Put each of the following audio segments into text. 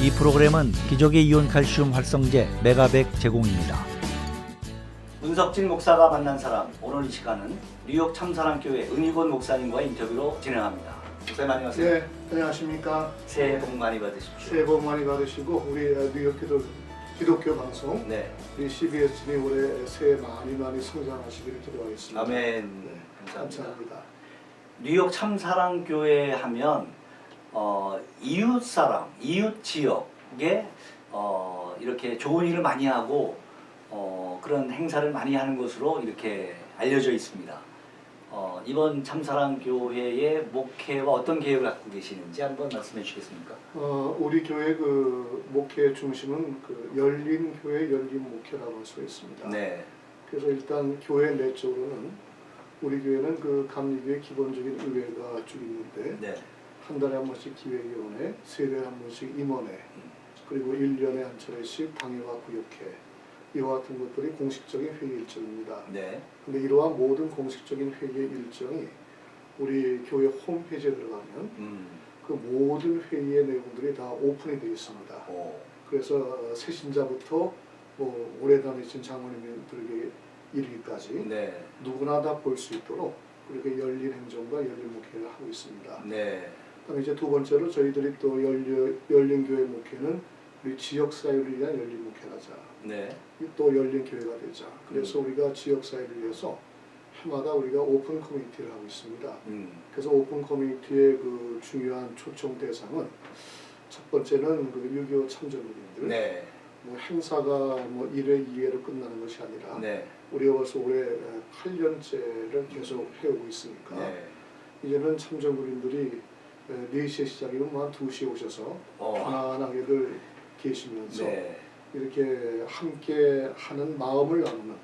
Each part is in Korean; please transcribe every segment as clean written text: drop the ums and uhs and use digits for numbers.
이 프로그램은 기적의 이온 칼슘 활성제 메가백 제공입니다. 문석진 목사가 만난 사람, 오늘 이 시간은 뉴욕 참사랑교회 은희곤 목사님과 인터뷰로 진행합니다. 목사님 안녕하세요. 네, 안녕하십니까. 새해 복 많이 받으십시오. 새해 복 많이 받으시고 우리 뉴욕 기독교 방송 네. 우리 CBS님 올해 새해 많이 성장하시기를 기도하겠습니다. 아멘. 네, 감사합니다. 뉴욕 참사랑교회 하면 이웃 사람, 이웃 지역에 이렇게 좋은 일을 많이 하고 그런 행사를 많이 하는 것으로 이렇게 알려져 있습니다. 이번 참사랑교회의 목회와 어떤 계획을 갖고 계시는지 한번 말씀해 주시겠습니까? 우리 교회 그 목회 중심은 그 열린 교회 열린 목회라고 할 수 있습니다. 네. 그래서 일단 교회 내적으로는 우리 교회는 그 감리교회 기본적인 의회가 쭉 있는데 네. 한 달에 한 번씩 기획위원회, 세 달에 한 번씩 임원회, 그리고 1년에 한 차례씩 당회와 구역회, 이와 같은 것들이 공식적인 회의 일정입니다. 네. 근데 이러한 모든 공식적인 회의의 일정이 우리 교회 홈페이지에 들어가면 그 모든 회의의 내용들이 다 오픈이 되어 있습니다. 그래서 새신자부터 뭐 오래 다니신 장로님들에게 이르기까지 네. 누구나 다 볼 수 있도록 그렇게 열린 행정과 열린 목회를 하고 있습니다. 네. 그다음에 이제 두 번째로 저희들이 또 열린 교회 목회는 우리 지역 사회를 위한 열린 목회라자. 네. 또 열린 교회가 되자. 그래서 우리가 지역 사회를 위해서 해마다 우리가 오픈 커뮤니티를 하고 있습니다. 그래서 오픈 커뮤니티의 그 중요한 초청 대상은 첫 번째는 그 6.25 참전군인들. 네. 뭐 행사가 뭐 1회, 2회로 끝나는 것이 아니라 네. 우리가 벌써 올해 8년째를 계속 해오고 있으니까 이제는 참전군인들이 4시에 시작이면 뭐 한 2시에 오셔서 편안하게들 계시면서 네. 이렇게 함께 하는 마음을 나누는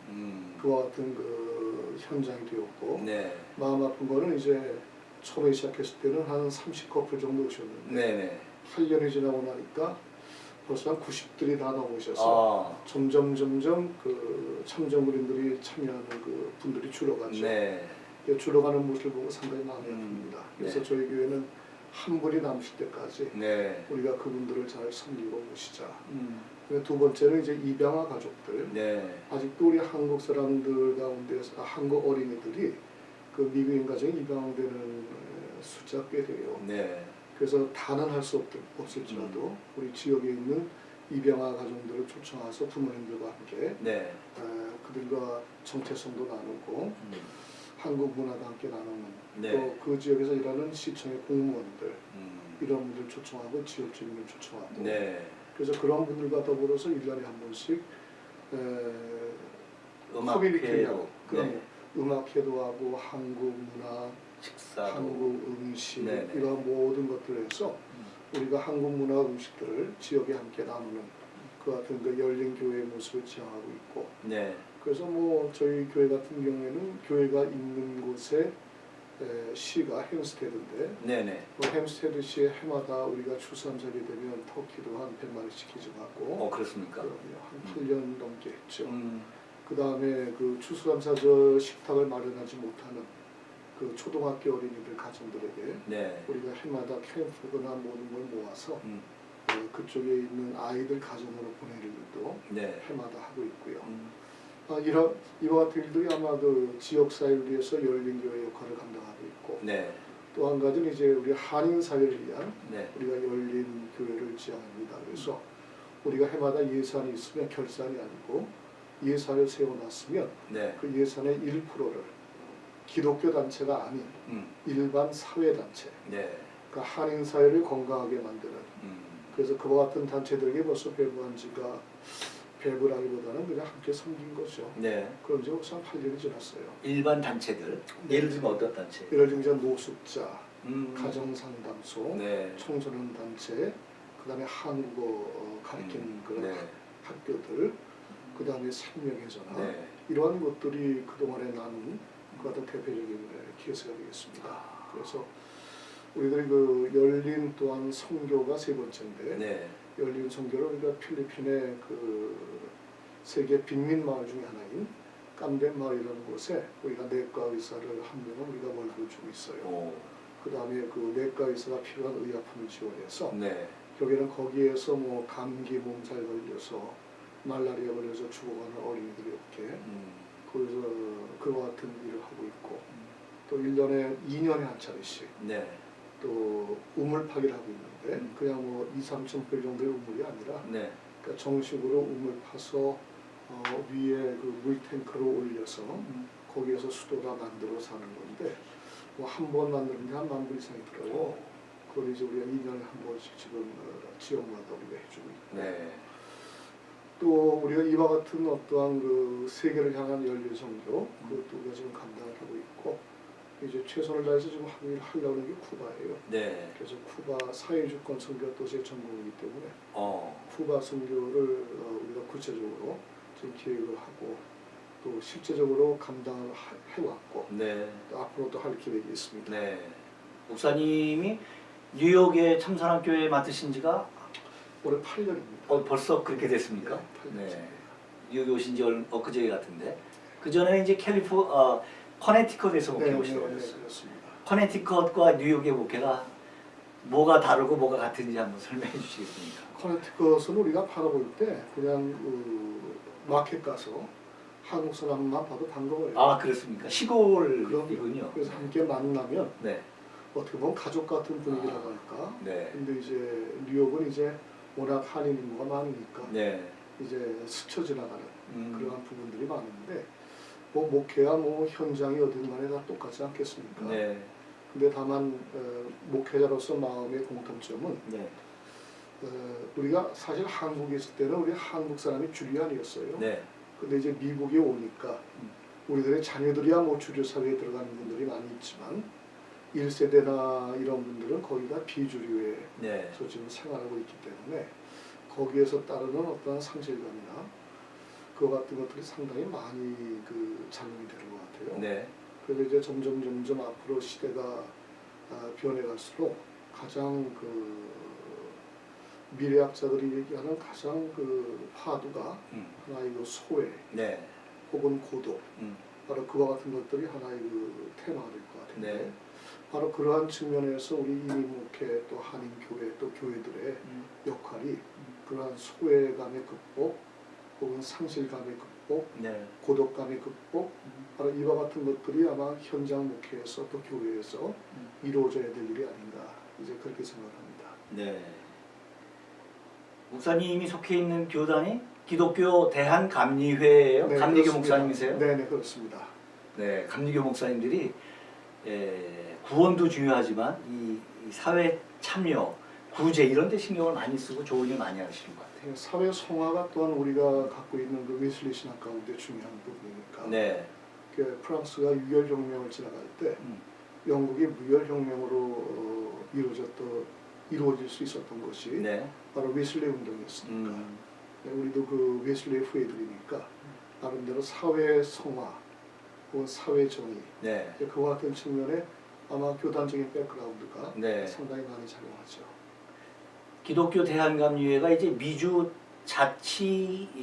그와 같은 그 현장이 되었고 네. 마음 아픈 거는 이제 처음에 시작했을 때는 한 30커플 정도 오셨는데 네. 8년이 지나고 나니까 벌써 한 90들이 다 넘으셔서 점점 그 참전군인들이 참여하는 그 분들이 줄어가죠. 네. 줄어가는 모습을 보고 상당히 마음이 아픕니다. 그래서 네. 저희 교회는 한 분이 남으실 때까지 네. 우리가 그분들을 잘 섬기고 모시자. 두 번째는 이제 입양아 가족들. 네. 아직도 우리 한국 사람들 가운데서 한국 어린이들이 그 미국인 가정에 입양되는 숫자가 꽤 돼요. 네. 그래서 다는 할 수 없을지라도 우리 지역에 있는 입양아 가정들을 초청해서 부모님들과 함께 네. 그들과 정체성도 나누고 한국 문화도 함께 나누는 네. 또 그 지역에서 일하는 시청의 공무원들 이런 분들 초청하고 지역 주민을 초청하고 네. 그래서 그런 분들과 더불어서 1년에 한 번씩 음악회로 그런 음악회도 하고 한국 문화, 식사도 한국 음식 네네. 이러한 모든 것들을 해서 우리가 한국 문화 음식들을 지역에 함께 나누는 그 같은 그 열린 교회의 모습을 지향하고 있고 네. 그래서 뭐 저희 교회 같은 경우에는 교회가 있는 곳에 시가 햄스테드인데 네네. 그 햄스테드 시에 해마다 우리가 추수감사절이 되면 터키도 한 100마리씩 기증하고 그렇습니까? 한 8년 넘게 했죠. 그 다음에 그 추수감사절 식탁을 마련하지 못하는 그 초등학교 어린이들 가정들에게 네. 우리가 해마다 캠프거나 모든 걸 모아서 그쪽에 있는 아이들 가정으로 보낼 일도 네. 해마다 하고 있고요. 이와 같은 일들이 아마 그 지역사회를 위해서 열린 교회 역할을 감당하고 있고 네. 또 한 가지는 이제 우리 한인 사회를 위한 네. 우리가 열린 교회를 지향합니다. 그래서 우리가 해마다 예산이 있으면 결산이 아니고 예산을 세워놨으면 네. 그 예산의 1%를 기독교 단체가 아닌 일반 사회 단체, 네. 그러니까 한인 사회를 건강하게 만드는 그래서 그와 같은 단체들에게 벌써 배부한 지가 배부라기보다는 그냥 함께 섬긴 거죠. 네. 그런 지 벌써 한 8년이 지났어요. 일반 단체들 예를 들면 어떤 단체? 예를 들면 이제 노숙자, 가정상담소, 네. 청소년 단체, 그다음에 한국어 가르치는 그런 네. 학교들, 그다음에 생명의 전화 네. 이러한 것들이 그동안에 나눈 그 어떤 대표적인 케이스가 되겠습니다. 그래서 우리들이 그 열린 또한 선교가 세 번째인데 네. 열린 선교를 우리가 필리핀의 그 세계 빈민 마을 중에 하나인 깜덴 마을이라는 곳에 우리가 내과 의사를 한 명을 우리가 월급을 주고 있어요. 그 다음에 그 내과 의사가 필요한 의약품을 지원해서 네. 결국에는 거기에서 뭐 감기 몸살 걸려서 말라리아 걸려서 죽어가는 어린이들이 없게 그래서 그와 같은 일을 하고 있고 또 1년에 2년에 한 차례씩 네. 또 우물 파기를 하고 있는데 그냥 뭐 2-3천 평 정도의 우물이 아니라 네. 그러니까 정식으로 우물 파서 위에 그 물탱크로 올려서 거기에서 수도다 만들어 사는 건데 뭐 한 번 만드는데 한 10,000불 이상이 들어요. 그걸 이제 우리가 2년에 한 번씩 지금 지역마다 우리가 해주고 있고 네. 또 우리가 이와 같은 어떠한 그 세계를 향한 연례 선교 그것도 우리가 지금 감당을 하고 있고 이제 최선을 다해서 지금 하려고 하는 게 쿠바예요. 네. 그래서 쿠바 사회주권 선교가 또 제 전공이기 때문에 어. 쿠바 선교를 우리가 구체적으로 지금 계획을 하고 또 실제적으로 감당을 해왔고 네. 또 앞으로도 할 계획이 있습니다. 네. 목사님이 뉴욕의 참사랑교회 맡으신 지가 올해 8년입니다. 벌써 그렇게 됐습니까? 네, 8년. 네. 뉴욕에 오신 지 엊그제 같은데 그 전에는 이제 커네티컷에서 목회 오시라고 그랬어요. 그렇습니다. 커네티컷과 뉴욕의 목회가 뭐가 다르고 뭐가 같은지 한번 설명해 주시겠습니까? 커네티컷은 우리가 바라볼 때 그냥 마켓 가서 한국 사람만 봐도 반가워요. 아 그렇습니까? 시골이군요. 그래서 함께 만나면 네. 어떻게 보면 가족 같은 분위기라고 할까. 네. 근데 이제 뉴욕은 이제 워낙 한인 인구가 많으니까 네. 이제 스쳐 지나가는 그러한 부분들이 많은데 뭐 목회야 뭐 현장이 어딘가에 다 똑같지 않겠습니까? 네. 근데 다만 목회자로서 마음의 공통점은 네. 우리가 사실 한국에 있을 때는 우리 한국 사람이 주류 아니었어요. 네. 근데 이제 미국에 오니까 우리들의 자녀들이야 뭐 주류 사회에 들어가는 분들이 많이 있지만 1세대나 이런 분들은 거의 다 비주류에서 네. 지금 생활하고 있기 때문에 거기에서 따르는 어떤 상실감이나 그와 같은 것들이 상당히 많이 그 작용이 되는 것 같아요. 네. 그래서 이제 점점 앞으로 시대가 변해갈수록 가장 그 미래학자들이 얘기하는 가장 그 화두가 하나의 그 소외 네. 혹은 고독 바로 그와 같은 것들이 하나의 그 테마가 될 것 같은데 네. 바로 그러한 측면에서 우리 이민목회 또 한인교회 또 교회들의 역할이 그러한 소외감의 극복 혹은 상실감의 극복 네. 고독감의 극복 바로 이와 같은 것들이 아마 현장 목회에서 또 교회에서 이루어져야 될 일이 아닌가 이제 그렇게 생각합니다. 네. 목사님이 속해 있는 교단이 기독교 대한감리회예요. 네, 감리교 그렇습니다. 목사님이세요? 네, 그렇습니다. 네, 감리교 목사님들이 구원도 중요하지만 이 사회 참여, 구제 이런 데 신경을 많이 쓰고 좋은 일 많이 하시는 것 같아요. 사회 성화가 또한 우리가 갖고 있는 그 웨슬리 신학 가운데 중요한 부분이니까. 네. 그 프랑스가 유혈혁명을 지나갈 때 영국이 무혈혁명으로 이루어질 수 있었던 것이 네. 바로 웨슬리 운동이었으니까. 네, 우리도 그 웨슬리 후예들이니까 나름대로 사회 성화 혹은 사회 정의 네. 그와 같은 측면에 아마 교단적인 백그라운드가 네. 상당히 많이 작용하죠. 기독교 대한감리회가 이제 미주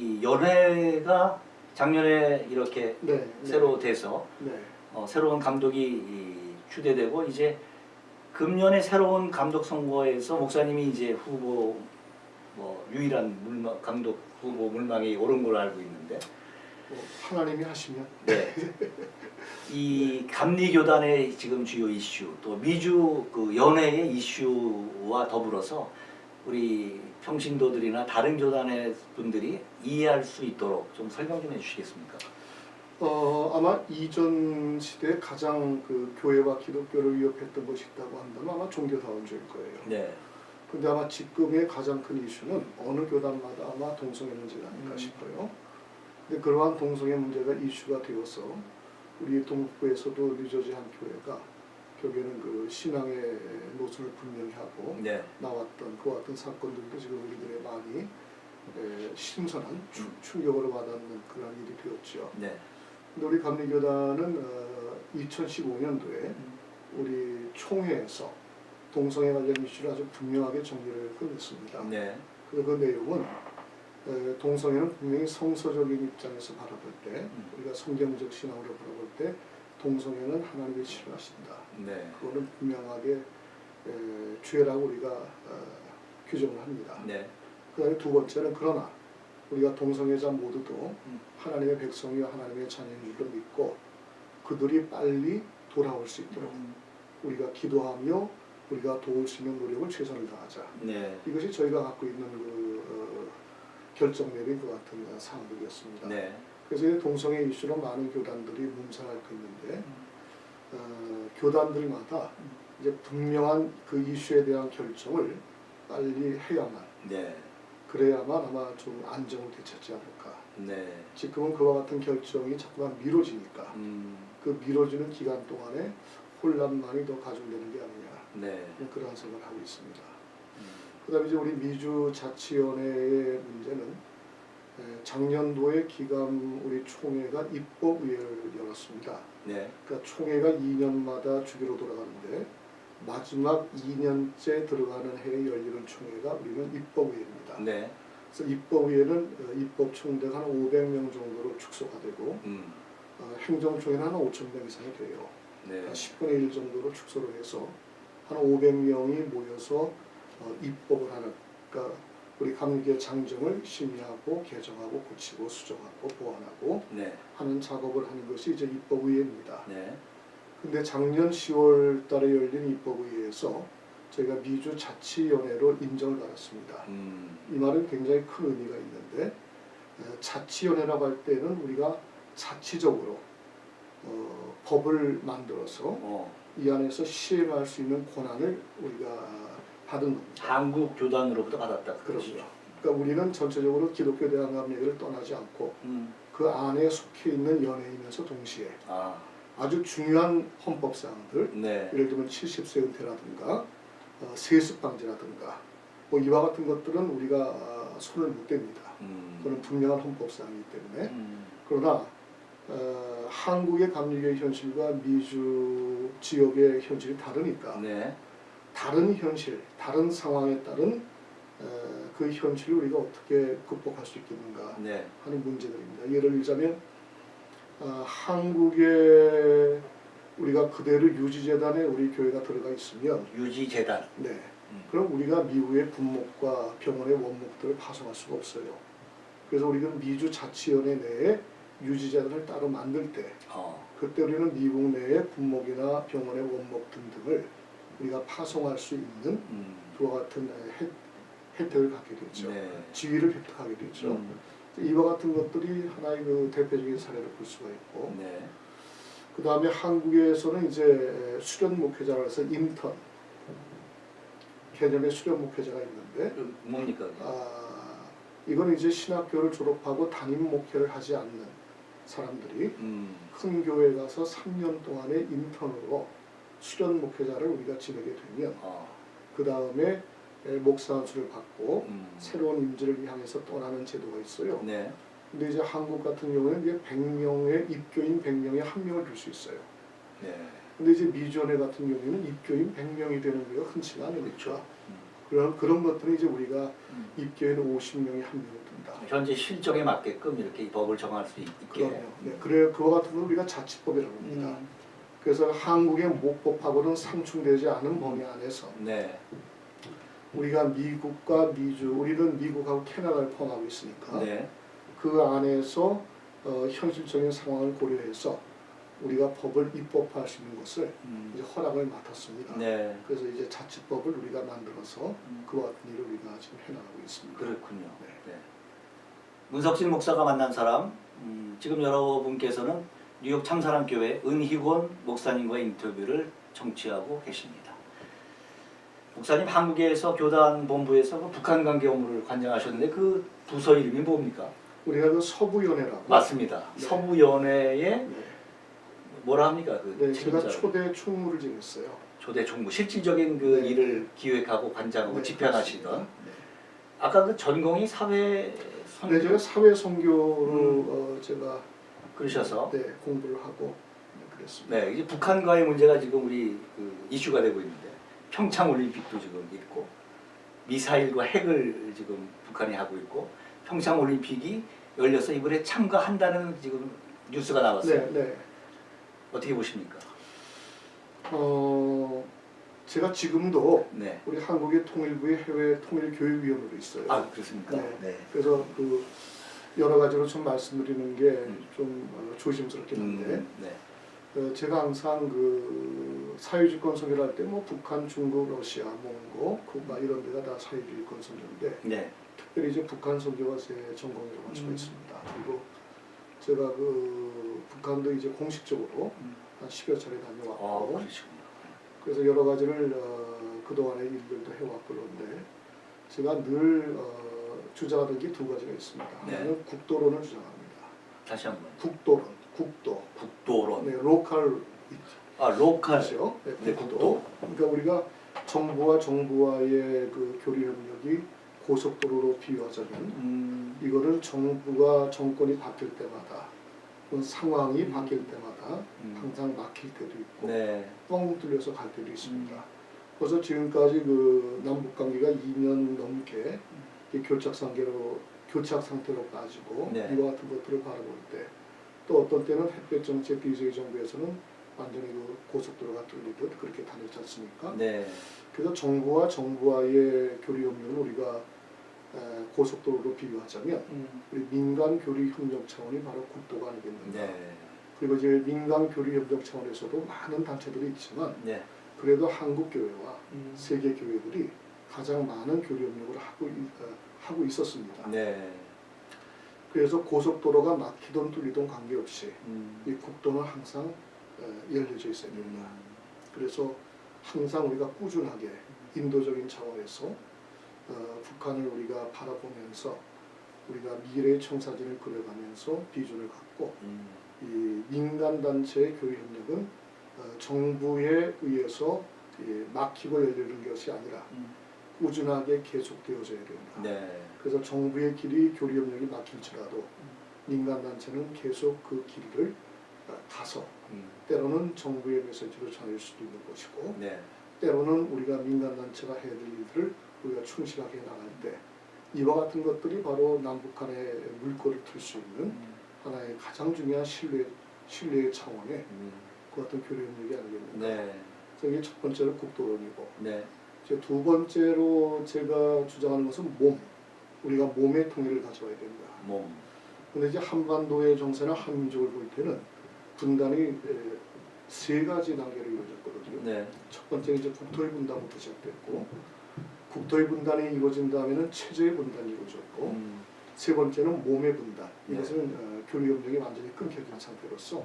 자치연회가 작년에 이렇게 네, 새로 돼서 네. 새로운 감독이 추대되고 이제 금년에 새로운 감독 선거에서 목사님이 이제 후보 유일한 감독 후보 물망에 오른 걸로 알고 있는데 하나님이 하시면 네. 이 감리교단의 지금 주요 이슈 또 미주 그 연회의 이슈와 더불어서 우리 평신도들이나 다른 교단의 분들이 이해할 수 있도록 좀 설명 좀 해주시겠습니까? 아마 이전 시대에 가장 그 교회와 기독교를 위협했던 것이 있다고 한다면 아마 종교다원주의일 거예요. 네. 근데 아마 지금의 가장 큰 이슈는 어느 교단마다 아마 동성애 문제가 아닐까 싶어요. 근데 그러한 동성애 문제가 이슈가 되어서 우리 동북부에서도 뉴저지 한 교회가 결국에는 그 신앙의 노선을 분명히 하고 네. 나왔던 그 같은 사건들도 지금 우리들의 많이 신선한 충격으로 와닿는 그런 일이 되었죠. 네. 근데 우리 감리교단은 2015년도에 우리 총회에서 동성애 관련 이슈를 아주 분명하게 정리를 끝냈습니다. 네. 그래서 그 내용은 동성애는 분명히 성서적인 입장에서 바라볼 때 우리가 성경적 신앙으로 바라볼 때 동성애는 하나님이 싫어하신다. 네. 그거는 분명하게 죄라고 우리가 규정을 합니다. 네. 그다음에 두 번째는 그러나 우리가 동성애자 모두도 하나님의 백성이와 하나님의 자녀인 줄로 믿고 그들이 빨리 돌아올 수 있도록 우리가 기도하며 우리가 도울 수 있는 노력을 최선을 다하자. 네. 이것이 저희가 갖고 있는 결정 내린 것 같은 사항들이었습니다. 네. 그래서 이 동성애 이슈로 많은 교단들이 문제를 앓고 있는데 교단들마다 이제 분명한 그 이슈에 대한 결정을 빨리 해야만 네. 그래야만 아마 좀 안정을 되찾지 않을까. 네. 지금은 그와 같은 결정이 자꾸만 미뤄지니까 그 미뤄지는 기간 동안에 혼란만이 더 가중되는 게 아니냐. 네. 그런 생각을 하고 있습니다. 그다음에 이제 우리 미주 자치위원회의 문제는 작년도에 기감 우리 총회가 입법의회를 열었습니다. 네. 그러니까 총회가 2년마다 주기로 돌아가는데 마지막 2년째 들어가는 해에 열리는 총회가 우리는 입법의회입니다. 네. 그래서 입법의회는 입법총대가 한 500명 정도로 축소가 되고 행정총회는 한 5,000명 이상이 돼요. 네. 10분의 1 정도로 축소를 해서 한 500명이 모여서 입법을 하는, 그러니까 우리 감리교의 장정을 심의하고 개정하고 고치고 수정하고 보완하고 네. 하는 작업을 하는 것이 이제 입법의회입니다. 네. 근데 작년 10월 달에 열린 입법의회에서 저희가 미주 자치위원회로 인정을 받았습니다. 이 말은 굉장히 큰 의미가 있는데 자치위원회라고 할 때는 우리가 자치적으로 법을 만들어서 이 안에서 시행할 수 있는 권한을 우리가 받은 겁니다. 한국 교단으로부터 받았다. 그렇죠. 그러니까 우리는 전체적으로 기독교 대항감 얘기를 떠나지 않고 그 안에 속해 있는 연회이면서 동시에 아주 중요한 헌법 사항들, 네. 예를 들면 70세 은퇴라든가 세습 방지라든가 뭐 이와 같은 것들은 우리가 손을 못 댑니다. 그건 분명한 헌법 사항이기 때문에. 그러나 한국의 감리교의 현실과 미주 지역의 현실이 다르니까 네. 다른 현실, 다른 상황에 따른 그 현실을 우리가 어떻게 극복할 수 있겠는가 네. 하는 문제들입니다. 예를 들자면 한국에 우리가 그대로 유지재단에 우리 교회가 들어가 있으면 유지재단. 네. 그럼 우리가 미국의 분목과 병원의 원목들을 파송할 수가 없어요. 그래서 우리는 미주 자치위원회 내에 유지재단을 따로 만들 때 그때 우리는 미국 내의 분목이나 병원의 원목 등등을 우리가 파송할 수 있는 그와 같은 혜택을 갖게 되죠. 네. 지위를 획득하게 되죠. 이와 같은 것들이 하나의 그 대표적인 사례를 볼 수가 있고 네. 그 다음에 한국에서는 이제 수련 목회자라 해서 인턴 개념의 수련 목회자가 있는데 뭡니까? 이건 이제 신학교를 졸업하고 담임 목회를 하지 않는 사람들이 큰 교회 가서 3년 동안의 인턴으로 수련 목회자를 우리가 지내게 되면 그 다음에 목사 안수를 받고 새로운 임지를 향해서 떠나는 제도가 있어요. 네. 근데 이제 한국 같은 경우는 이제 100명의 입교인 100명에 한 명을 줄 수 있어요. 네. 근데 이제 미주원회 같은 경우에는 입교인 100명이 되는 게 흔치가 않으니까 그런 것들은 이제 우리가 입교인 50명이 한 명을 둔다. 현재 실정에 맞게끔 이렇게 법을 정할 수 있게. 그럼요. 네. 그래 그와 같은 건 우리가 자치법이라고 합니다. 그래서 한국의 목법하고는 상충되지 않은 범위 안에서 네. 우리가 미국과 미주, 우리는 미국하고 캐나다를 포함하고 있으니까 네. 그 안에서 현실적인 상황을 고려해서 우리가 법을 입법화할 수 있는 것을 이제 허락을 맡았습니다. 네. 그래서 이제 자치법을 우리가 만들어서 그와 같은 일을 우리가 지금 해나가고 있습니다. 그렇군요. 네. 네. 문석진 목사가 만난 사람, 지금 여러분께서는 뉴욕 참사랑교회 은희곤 목사님과의 인터뷰를 청취하고 계십니다. 목사님 한국에서 교단 본부에서 북한 관계 업무를 관장하셨는데 그 부서 이름이 뭡니까? 우리가 그 서부연회라고. 맞습니다. 네. 서부연회의 네. 뭐라 합니까? 그 네, 제가 책임자를. 초대 총무를 지냈어요. 초대 총무, 실질적인 그 네. 일을 기획하고 관장하고 네, 집행하시던. 네. 아까 그 전공이 사회 선교 네, 제가 사회 선교로 제가 그러셔서 공부를 하고 그랬습니다. 네, 이제 북한과의 문제가 지금 우리 그 이슈가 되고 있는데 평창 올림픽도 지금 있고 미사일과 핵을 지금 북한이 하고 있고 평창 올림픽이 열려서 이번에 참가한다는 지금 뉴스가 나왔어요. 네, 네. 어떻게 보십니까? 제가 지금도 네. 우리 한국의 통일부의 해외 통일교육위원으로 있어요. 아 그렇습니까? 네. 네. 그래서 그 여러 가지로 좀 말씀드리는 게 좀 조심스럽긴 한데 네. 제가 항상 그 사회주의권 선언할 때 뭐 북한, 중국, 러시아, 몽고, 쿠바 이런 데가 다 사회주의권 선언인데 네. 특별히 이제 북한 선교가 제 전공이라고 할 수가 있습니다. 그리고 제가 그 북한도 이제 공식적으로 한 10여 차례 다녀왔고 그러시군요. 그래서 여러 가지를 그동안의 일들도 해왔고 그런데 제가 늘 주장하던 게 두 가지가 있습니다. 네. 하나는 국도론을 주장합니다. 다시 한번. 국도론, 국도. 국도론. 네, 로컬 아 로컬. 있죠. 네, 네, 국도. 그러니까 우리가 정부와 정부와의 그 교류 협력이 고속도로로 비유하자면 이거는 정부가 정권이 바뀔 때마다 상황이 바뀔 때마다 항상 막힐 때도 있고 네. 뻥 뚫려서 갈 때도 있습니다. 그래서 지금까지 그 남북 관계가 2년 넘게 교착 상태로 빠지고 네. 이와 같은 것들을 바라볼 때 또 어떤 때는 햇볕 정책 비서의 정부에서는 완전히 그 고속도로가 뚫리듯 그렇게 다녔지 않습니까? 네. 그래서 정부와 정부와의 교류 협력은 우리가 고속도로로 비유하자면 우리 민간 교류 협력 차원이 바로 국도가 아니겠는가. 네. 그리고 이제 민간 교류 협력 차원에서도 많은 단체들이 있지만 네. 그래도 한국 교회와 세계 교회들이 가장 많은 교류 협력을 하고 있었습니다. 네. 그래서 고속도로가 막히던 뚫리던 관계없이 이 국도는 항상 열려져 있어야 됩니다. 그래서 항상 우리가 꾸준하게 인도적인 차원에서 북한을 우리가 바라보면서 우리가 미래의 청사진을 그려가면서 비전을 갖고 이 민간단체의 교류 협력은 정부에 의해서 막히고 열리는 것이 아니라 꾸준하게 계속되어져야 된다. 네. 그래서 정부의 길이 교류 협력이 막힐지라도 민간단체는 계속 그 길을 가서 때로는 정부의 메시지를 전할 수도 있는 것이고 네. 때로는 우리가 민간단체가 해야 될 일들을 우리가 충실하게 나갈 때 이와 같은 것들이 바로 남북 간의 물꼬를 틀 수 있는 하나의 가장 중요한 신뢰의 차원의 그 어떤 교류 협력이 아니겠는가. 네. 그래서 이게 첫 번째로 국도론이고 네. 이제 두 번째로 제가 주장하는 것은 우리가 몸의 통일을 가져와야 된다. 몸. 근데 이제 한반도의 정세나 한민족을 볼 때는 분단이 세 가지 단계로 이루어졌거든요. 네. 첫 번째는 이제 국토의 분단부터 시작됐고 국토의 분단이 이루어진 다음에는 체제의 분단이 이루어졌고 세 번째는 몸의 분단. 이것은 교류 협력이 완전히 끊겨진 상태로서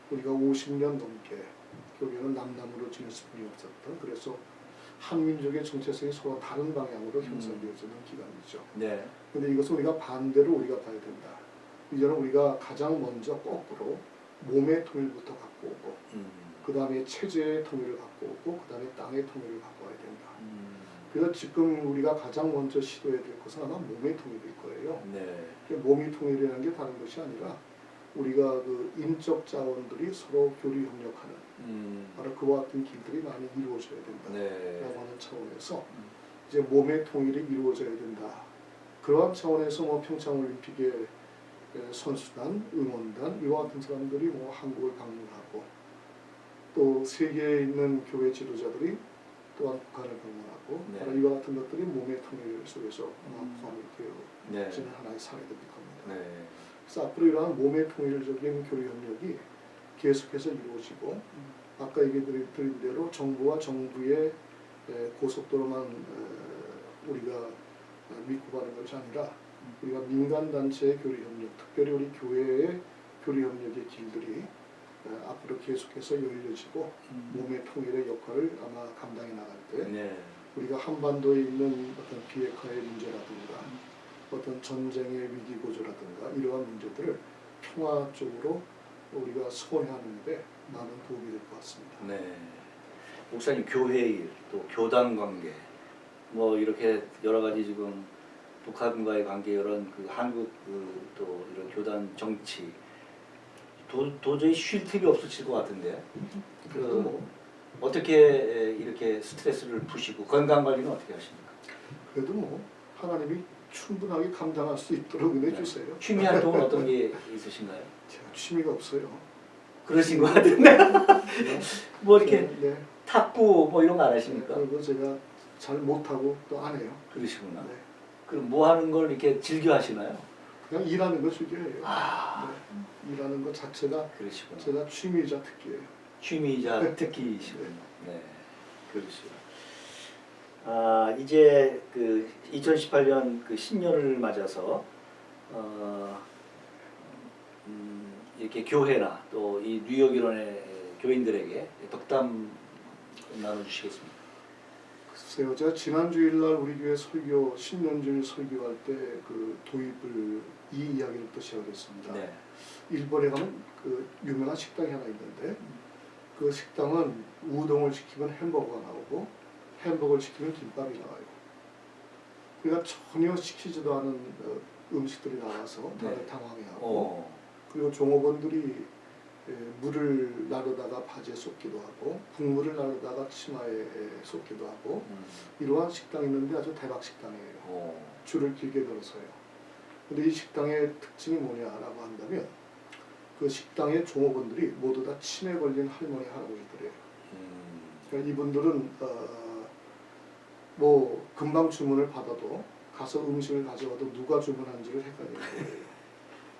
우리가 50년 넘게 교류는 남남으로 지낼 수뿐이 없었던 그래서 한민족의 정체성이 서로 다른 방향으로 형성되어지는 기간이죠. 네. 근데 이것은 우리가 반대로 우리가 봐야 된다. 이제는 우리가 가장 먼저 거꾸로 몸의 통일부터 갖고 오고 그 다음에 체제의 통일을 갖고 오고 그 다음에 땅의 통일을 갖고 와야 된다. 그래서 지금 우리가 가장 먼저 시도해야 될 것은 아마 몸의 통일일 거예요. 네. 몸이 통일이라는 게 다른 것이 아니라 우리가 그 인적 자원들이 서로 교류 협력하는 바로 그와 같은 길들이 많이 이루어져야 된다라고 네. 하는 차원에서 이제 몸의 통일이 이루어져야 된다. 그러한 차원에서 뭐 평창올림픽의 선수단, 응원단 이와 같은 사람들이 뭐 한국을 방문하고 또 세계에 있는 교회 지도자들이 또한 북한을 방문하고 네. 바로 이와 같은 것들이 몸의 통일 속에서 포함이 네. 되어지는 하나의 사례들일 겁니다. 네. 그래서 앞으로 이러한 몸의 통일적인 교류 협력이 계속해서 이루어지고 아까 얘기 드린 대로 정부와 정부의 고속도로만 우리가 믿고 가는 것이 아니라 우리가 민간단체의 교류 협력, 특별히 우리 교회의 교류 협력의 길들이 앞으로 계속해서 열려지고 몸의 통일의 역할을 아마 감당해 나갈 때 네. 우리가 한반도에 있는 어떤 비핵화의 문제라든가 어떤 전쟁의 위기 고조라든가 이러한 문제들을 평화 쪽으로 우리가 소화하는 데 많은 도움이 될 것 같습니다. 네. 목사님 교회 일, 또 교단 관계, 뭐 이렇게 여러 가지 지금 북한과의 관계 이런 그 한국 또 이런 교단 정치 도저히 쉴 틈이 없으실 것 같은데 뭐 어떻게 이렇게 스트레스를 푸시고 건강 관리는 어떻게 하십니까? 그래도 뭐 하나님이 충분하게 감당할 수 있도록 은혜 주세요. 취미 활동은 어떤 게 있으신가요? 제가 취미가 없어요. 그러신 것 같은데 뭐 이렇게 네. 탁구 뭐 이런 거 안 하십니까? 그리고 제가 잘 못하고 또 안 해요. 그러시구나. 네. 그럼 뭐 하는 걸 이렇게 즐겨 하시나요? 그냥 일하는 거 즐겨해요. 아, 네. 일하는 것 자체가 그러시구나. 제가 취미이자 특기예요. 취미이자 특기이시군요. 네, 그러시구나. 아, 이제 그 2018년 그 신년을 맞아서 이렇게 교회나 또 이 뉴욕 일원의 교인들에게 덕담 나눠주시겠습니까? 글쎄요, 제가 지난 주일날 우리 교회 설교 신년주일 설교할 때 그 도입을 이 이야기를 또 시작했습니다. 네. 일본에 가면 그 유명한 식당이 하나 있는데 그 식당은 우동을 시키면 햄버거가 나오고 햄버거를 시키면 김밥이 나와요. 그러니까 전혀 시키지도 않은 음식들이 나와서 다들 네. 당황해하고 그리고 종업원들이 물을 나르다가 바지에 쏟기도 하고 국물을 나르다가 치마에 쏟기도 하고 이러한 식당이 있는데 아주 대박 식당이에요. 줄을 길게 걸어서요. 근데 이 식당의 특징이 뭐냐라고 한다면 그 식당의 종업원들이 모두 다 치매 걸린 할머니 할아버지들이에요. 그러니까 이분들은 뭐 금방 주문을 받아도 가서 음식을 가져와도 누가 주문한지를 헷갈리는 거예요.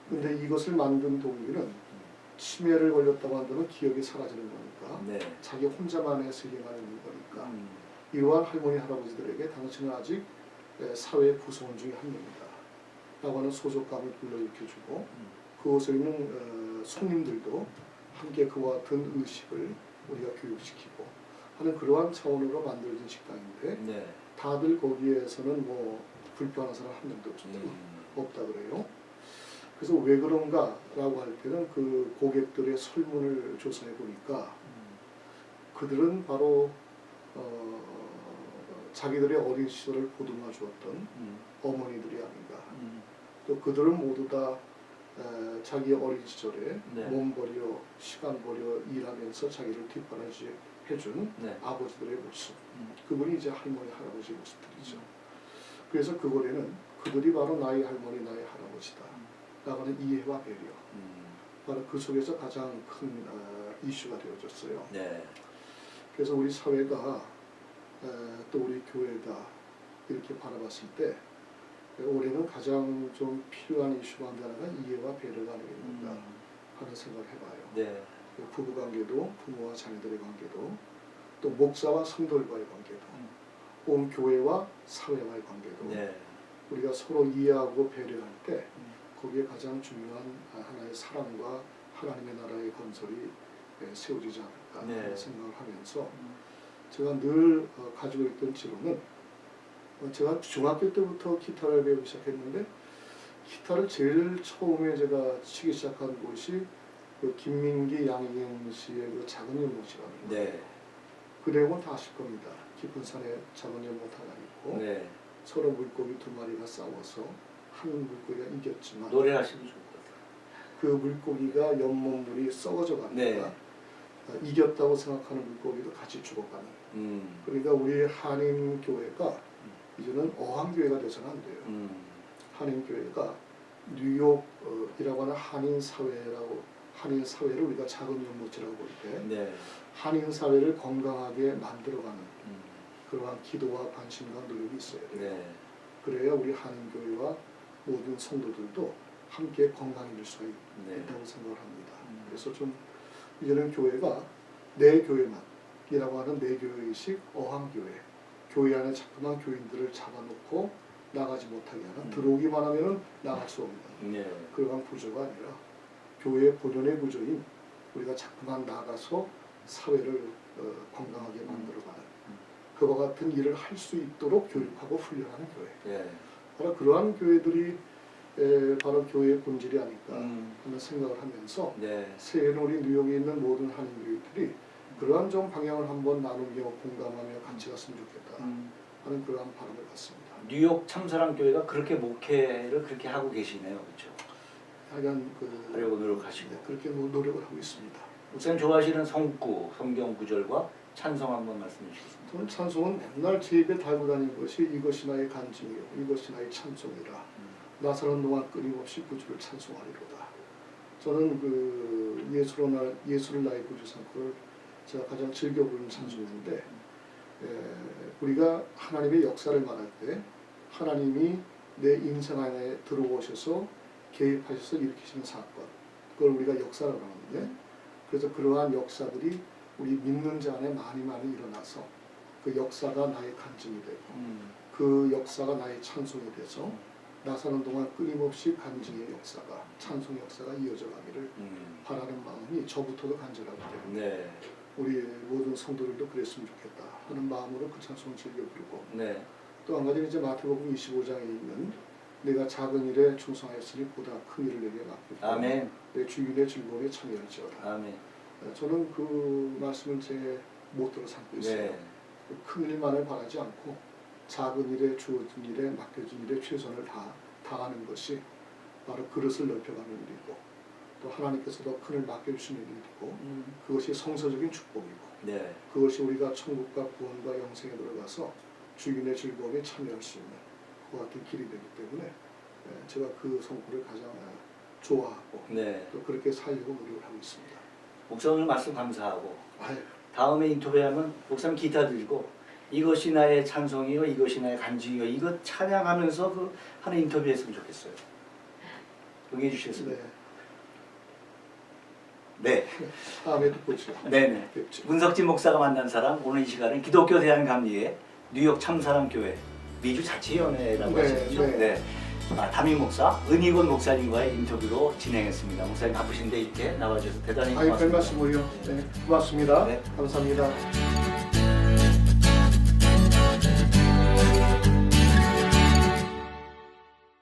근데 이것을 만든 동기는 치매를 걸렸다고 한다면 기억이 사라지는 거니까 네. 자기 혼자만의 세계만 있는 거니까 이러한 할머니 할아버지들에게 당신은 아직 사회의 구성원 중에 한 명이다 라고 하는 소속감을 불러일으켜주고 그곳에 있는 손님들도 함께 그와 같은 의식을 우리가 교육시키고 하는 그러한 차원으로 만들어진 식당인데 네. 다들 거기에서는 뭐 불편한 사람 한 명도 없다 그래요. 그래서 왜 그런가라고 할 때는 그 고객들의 설문을 조사해 보니까 그들은 바로 자기들의 어린 시절을 보듬어 주었던 어머니들이 아닌가. 또 그들은 모두 다 자기 어린 시절에 네. 몸 버려 시간 버려 일하면서 자기를 뒷바라지 해준 네. 아버지들의 모습. 그분이 이제 할머니 할아버지 모습들이죠. 그래서 그곳에는 그들이 바로 나의 할머니 나의 할아버지다 라고 하는 이해와 배려, 바로 그 속에서 가장 큰 이슈가 되어졌어요. 네. 그래서 우리 사회가 또 우리 교회가 이렇게 바라봤을 때 올해는 가장 좀 필요한 이슈가 하나가 이해와 배려가 아니겠는가 하는 생각을 해봐요. 네. 부부관계도 부모와 자녀들의 관계도 또 목사와 성도들과의 관계도 온 교회와 사회와의 관계도 네. 우리가 서로 이해하고 배려할 때 거기에 가장 중요한 하나의 사랑과 하나님의 나라의 건설이 세워지지 않을까 네. 하는 생각을 하면서 제가 늘 가지고 있던 지론은 제가 중학교 때부터 기타를 배우기 시작했는데 기타를 제일 처음에 제가 치기 시작한 곳이 그 김민기 양희경 씨의 그 작은 연못이라는 거예요. 네. 그 내용은 다 아실 겁니다. 깊은 산에 작은 연못 하나 있고 네. 서로 물고기 두 마리가 싸워서 한 물고기가 이겼지만 노래하시면 좋을 것 같아요. 그 물고기가 연못물이 썩어져 가니까 네. 이겼다고 생각하는 물고기도 같이 죽어가는. 그러니까 우리 한인교회가 이제는 어항교회가 돼서는 안 돼요. 한인교회가 뉴욕이라고 하는 한인사회를 우리가 작은 연못이라고 볼 때 네. 한인사회를 건강하게 만들어가는 그러한 기도와 관심과 노력이 있어야 돼요. 네. 그래야 우리 한인교회와 모든 성도들도 함께 건강해질 수가 네. 있다고 생각을 합니다. 그래서 좀 이제는 교회가 내 교회만이라고 하는 내 교회의식 어항교회, 교회 안에 자꾸만 교인들을 잡아놓고 나가지 못하게 하는 들어오기만 하면 나갈 수 없는 네. 그러한 구조가 아니라 교회의 본연의 구조인 우리가 자꾸만 나가서 사회를 건강하게 만들어가는 그와 같은 일을 할 수 있도록 교육하고 훈련하는 교회. 네. 바로 그러한 교회들이 바로 교회의 본질이 아닐까 하는 생각을 하면서 네. 새해는 우리 뉴욕에 있는 모든 한인교회들이 그러한 좀 방향을 한번 나누며 공감하며 같이 갔으면 좋겠다 하는 그러한 바람을 갖습니다. 뉴욕 참사랑 교회가 그렇게 목회를 그렇게 하고 계시네요, 그렇죠? 하여간 하려고 노력하시고. 네, 그렇게 노력을 하고 있습니다. 목사님 좋아하시는 성구, 성경 구절과 찬송 한번 말씀해 주시겠습니다. 저는 찬송은 맨날 제 입에 달고 다니는 것이 이것이 나의 간증이요 이것이 나의 찬송이라 나 사는 동안 끊임없이 구주를 찬송하리로다. 저는 그 예수를 나의 구주 삼고를 제가 가장 즐겨 부르는 찬송인데 우리가 하나님의 역사를 말할 때 하나님이 내 인생 안에 들어오셔서 개입하셔서 일으키시는 사건, 그걸 우리가 역사라고 하는데, 그래서 그러한 역사들이 우리 믿는 자 안에 많이 일어나서 그 역사가 나의 간증이 되고 그 역사가 나의 찬송이 돼서 나 사는 동안 끊임없이 간증의 역사가, 찬송의 역사가 이어져 가기를 바라는 마음이 저부터도 간절하기 때문에 네. 우리 모든 성도들도 그랬으면 좋겠다 하는 마음으로 그 찬송을 즐겨 부르고, 네. 또 한 가지는 이제 마태복음 25장에 있는 내가 작은 일에 충성하였으니 보다 큰 일을 내게 맡겼고 아멘. 내 주인의 즐거움에 참여할지어다. 아멘. 저는 그 말씀을 제 모토로 삼고 있어요. 네. 큰 일만을 바라지 않고 작은 일에 주어진 일에 맡겨진 일에 최선을 다하는 것이 바로 그릇을 넓혀가는 일이고, 또 하나님께서 더 큰 일 맡겨주시는 일이고, 그것이 성서적인 축복이고, 네. 그것이 우리가 천국과 구원과 영생에 들어가서 주인의 즐거움에 참여할 수 있는 그와 같은 길이 되기 때문에 제가 그 성구를 가장 좋아하고 네. 또 그렇게 살려고 노력을 하고 있습니다. 목사 오늘 말씀 감사하고 아유, 다음에 인터뷰하면 목사님 기타 들고 이것이 나의 찬송이요 이것이 나의 간증이요 이거 찬양하면서 그 하는 인터뷰 했으면 좋겠어요. 응해 주시겠습니까? 네. 다음에 또 보죠. 네네. 뵙죠. 문석진 목사가 만난 사람, 오늘 이 시간은 기독교 대한감리회 뉴욕 참사랑교회 미주자치위원회라고 네, 하셨죠? 네. 담임 목사 은희곤 목사님과의 인터뷰로 진행했습니다. 목사님 바쁘신데 이렇게 나와주셔서 대단히 아유, 고맙습니다. 별 말씀을요. 네, 고맙습니다. 네. 감사합니다.